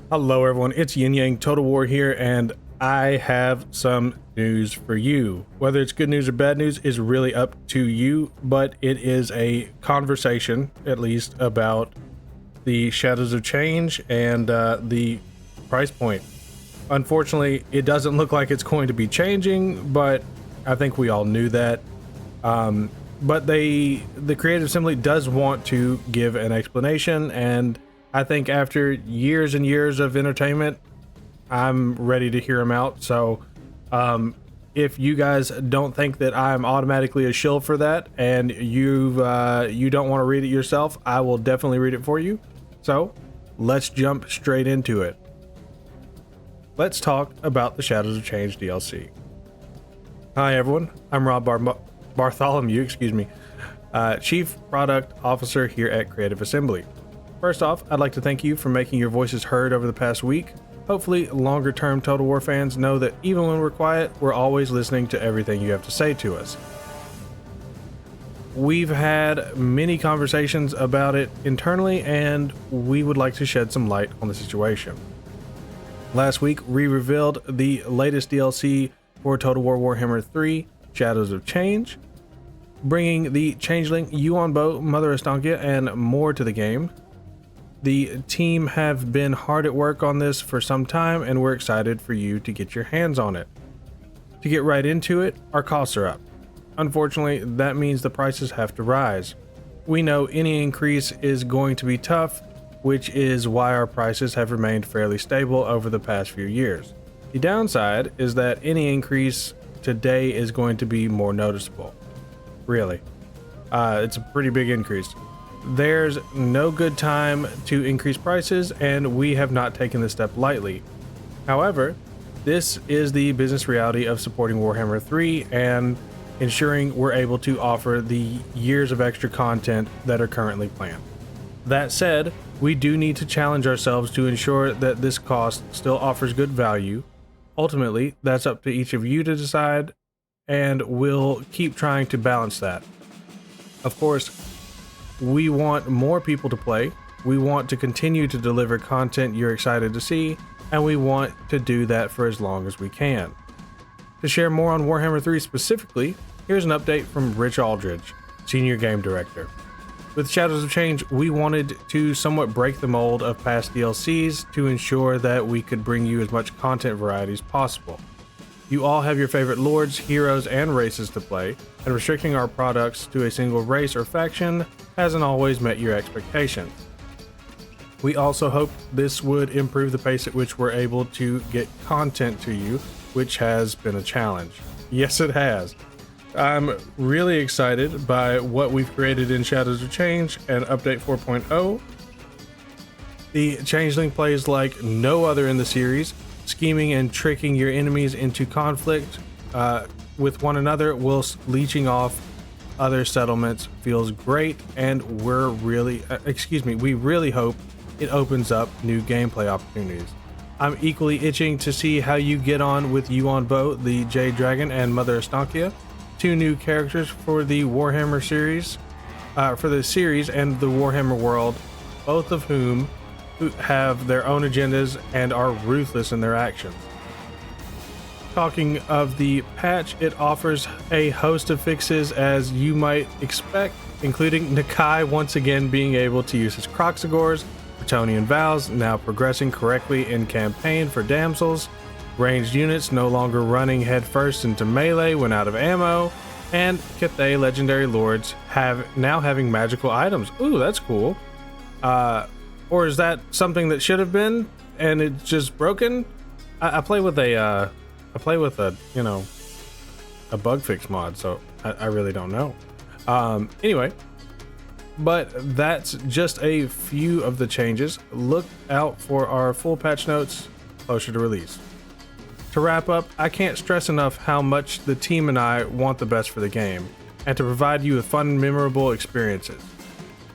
Hello everyone, it's Yin Yang Total War here, and I have some news for you. Whether it's good news or bad news is really up to you, but it is a conversation, at least, about the Shadows of Change and the price point. Unfortunately, it doesn't look like it's going to be changing, but I think we all knew that. But the Creative Assembly does want to give an explanation, and I think after years and years of entertainment, I'm ready to hear them out. So if you guys don't think that I'm automatically a shill for that, and you don't want to read it yourself, I will definitely read it for you. So let's jump straight into it. Let's talk about the Shadows of Change DLC. Hi everyone, I'm Rob Bartholomew, Chief Product Officer here at Creative Assembly. First off, I'd like to thank you for making your voices heard over the past week. Hopefully, longer-term Total War fans know that even when we're quiet, we're always listening to everything you have to say to us. We've had many conversations about it internally, and we would like to shed some light on the situation. Last week, we revealed the latest DLC for Total War Warhammer 3, Shadows of Change, bringing the Changeling, Yuan Bo, Mother Estancia, and more to the game. The team have been hard at work on this for some time, and we're excited for you to get your hands on it. To get right into it, our costs are up. Unfortunately, that means the prices have to rise. We know any increase is going to be tough, which is why our prices have remained fairly stable over the past few years. The downside is that any increase today is going to be more noticeable. Really. It's a pretty big increase. There's no good time to increase prices, and we have not taken this step lightly. However, this is the business reality of supporting Warhammer 3 and ensuring we're able to offer the years of extra content that are currently planned. That said, we do need to challenge ourselves to ensure that this cost still offers good value. Ultimately, that's up to each of you to decide, and we'll keep trying to balance that. Of course, we want more people to play, we want to continue to deliver content you're excited to see, and we want to do that for as long as we can. To share more on Warhammer 3 specifically, here's an update from Rich Aldridge, Senior Game Director. With Shadows of Change, we wanted to somewhat break the mold of past DLCs to ensure that we could bring you as much content variety as possible. You all have your favorite lords, heroes, and races to play, and restricting our products to a single race or faction hasn't always met your expectations. We also hope this would improve the pace at which we're able to get content to you, which has been a challenge. Yes, it has. I'm really excited by what we've created in Shadows of Change and Update 4.0. The Changeling plays like no other in the series, scheming and tricking your enemies into conflict with one another whilst leeching off other settlements feels great, and we really hope it opens up new gameplay opportunities. I'm equally itching to see how you get on with Yuan Bo, the Jade Dragon, and Mother Estancia, two new characters for the Warhammer series, and the Warhammer world, both of whom have their own agendas and are ruthless in their actions. Talking of the patch, it offers a host of fixes as you might expect, including Nakai once again being able to use his Croxagores, Bretonnian Vows now progressing correctly in campaign for damsels, ranged units no longer running headfirst into melee when out of ammo, and Cathay legendary lords now having magical items. Ooh, that's cool. Or is that something that should have been and it's just broken? I play with a bug fix mod, so I really don't know. Anyway, but that's just a few of the changes. Look out for our full patch notes closer to release. To wrap up, I can't stress enough how much the team and I want the best for the game, and to provide you with fun, memorable experiences.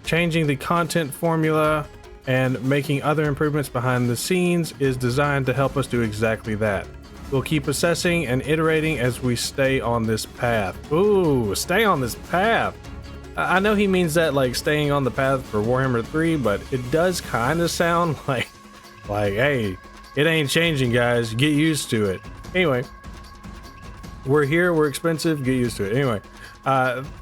Changing the content formula and making other improvements behind the scenes is designed to help us do exactly that. We'll keep assessing and iterating as we stay on this path. Ooh, stay on this path! I know he means that like staying on the path for Warhammer 3, but it does kind of sound like Like, hey, it ain't changing, guys. Get used to it. Anyway, we're here. We're expensive. Get used to it. Anyway,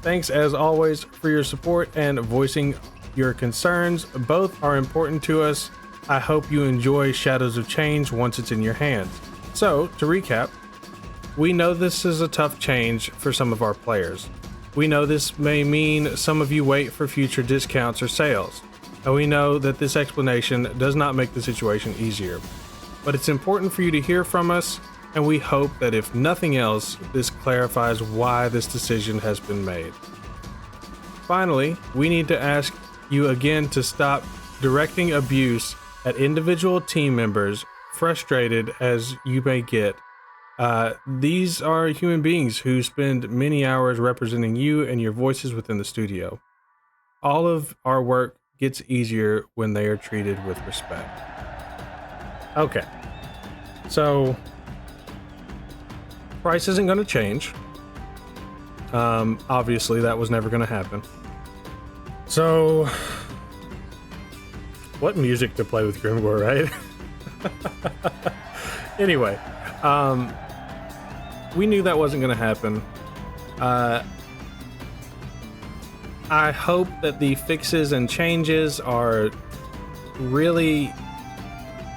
thanks as always for your support and voicing your concerns. Both are important to us. I hope you enjoy Shadows of Change once it's in your hands. So, to recap, we know this is a tough change for some of our players. We know this may mean some of you wait for future discounts or sales. And we know that this explanation does not make the situation easier. But it's important for you to hear from us, and we hope that if nothing else, this clarifies why this decision has been made. Finally, we need to ask you again to stop directing abuse at individual team members, frustrated as you may get. These are human beings who spend many hours representing you and your voices within the studio. All of our work gets easier when they are treated with respect. Okay, so price isn't going to change. Obviously, that was never going to happen. So, what music to play with Grimgore, right? Anyway, we knew that wasn't going to happen. I hope that the fixes and changes are really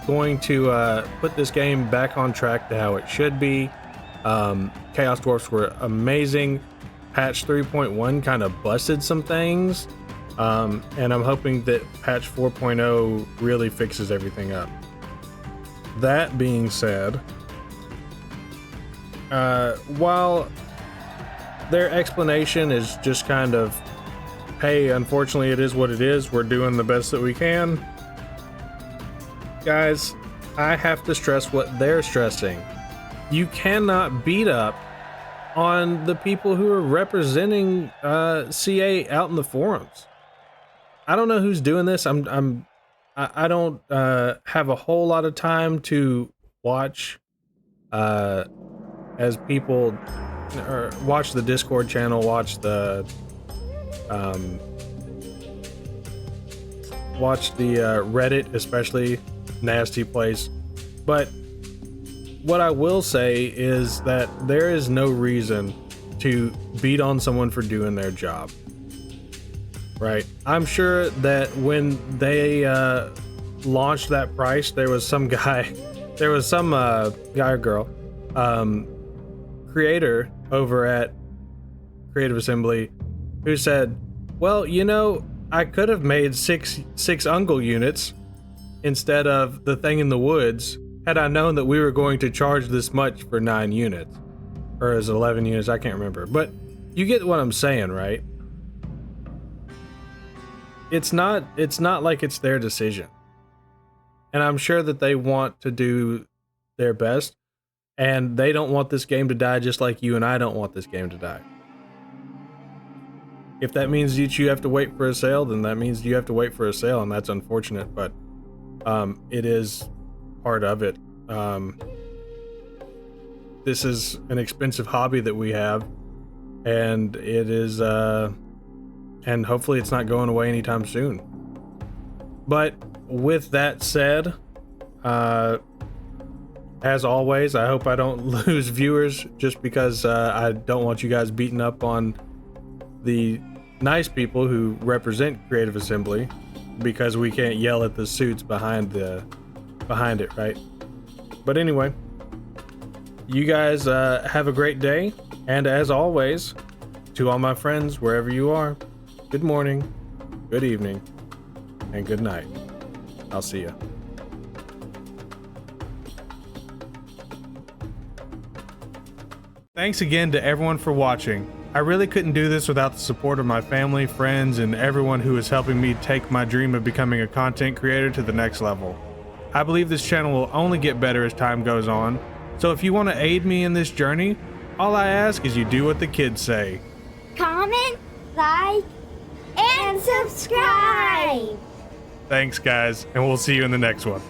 going to put this game back on track to how it should be. Chaos Dwarfs were amazing. Patch 3.1 kind of busted some things. And I'm hoping that patch 4.0 really fixes everything up. That being said, while their explanation is just kind of, hey, unfortunately it is what it is, we're doing the best that we can. Guys, I have to stress what they're stressing. You cannot beat up on the people who are representing CA out in the forums. I don't know who's doing this. I don't have a whole lot of time to watch as people watch the Discord channel, watch the Reddit, especially. Nasty place. But what I will say is that there is no reason to beat on someone for doing their job. Right? I'm sure that when they launched that price, there was some guy or girl, creator over at Creative Assembly who said, well, you know, I could have made six Ungle units instead of the thing in the woods had I known that we were going to charge this much for 9 units. Or is it 11 units? I can't remember. But you get what I'm saying, right? It's not like it's their decision. And I'm sure that they want to do their best. And they don't want this game to die just like you and I don't want this game to die. If that means that you have to wait for a sale, then that means you have to wait for a sale, and that's unfortunate, but it is part of it. This is an expensive hobby that we have, and it is, and hopefully it's not going away anytime soon. But with that said, as always, I hope I don't lose viewers just because I don't want you guys beating up on the nice people who represent Creative Assembly because we can't yell at the suits behind it, right? But anyway, you guys have a great day, and as always, to all my friends wherever you are, good morning, good evening, and good night. I'll see you. Thanks again to everyone for watching. I really couldn't do this without the support of my family, friends, and everyone who is helping me take my dream of becoming a content creator to the next level. I believe this channel will only get better as time goes on, so if you want to aid me in this journey, all I ask is you do what the kids say. Comment, like, and subscribe! Thanks guys, and we'll see you in the next one.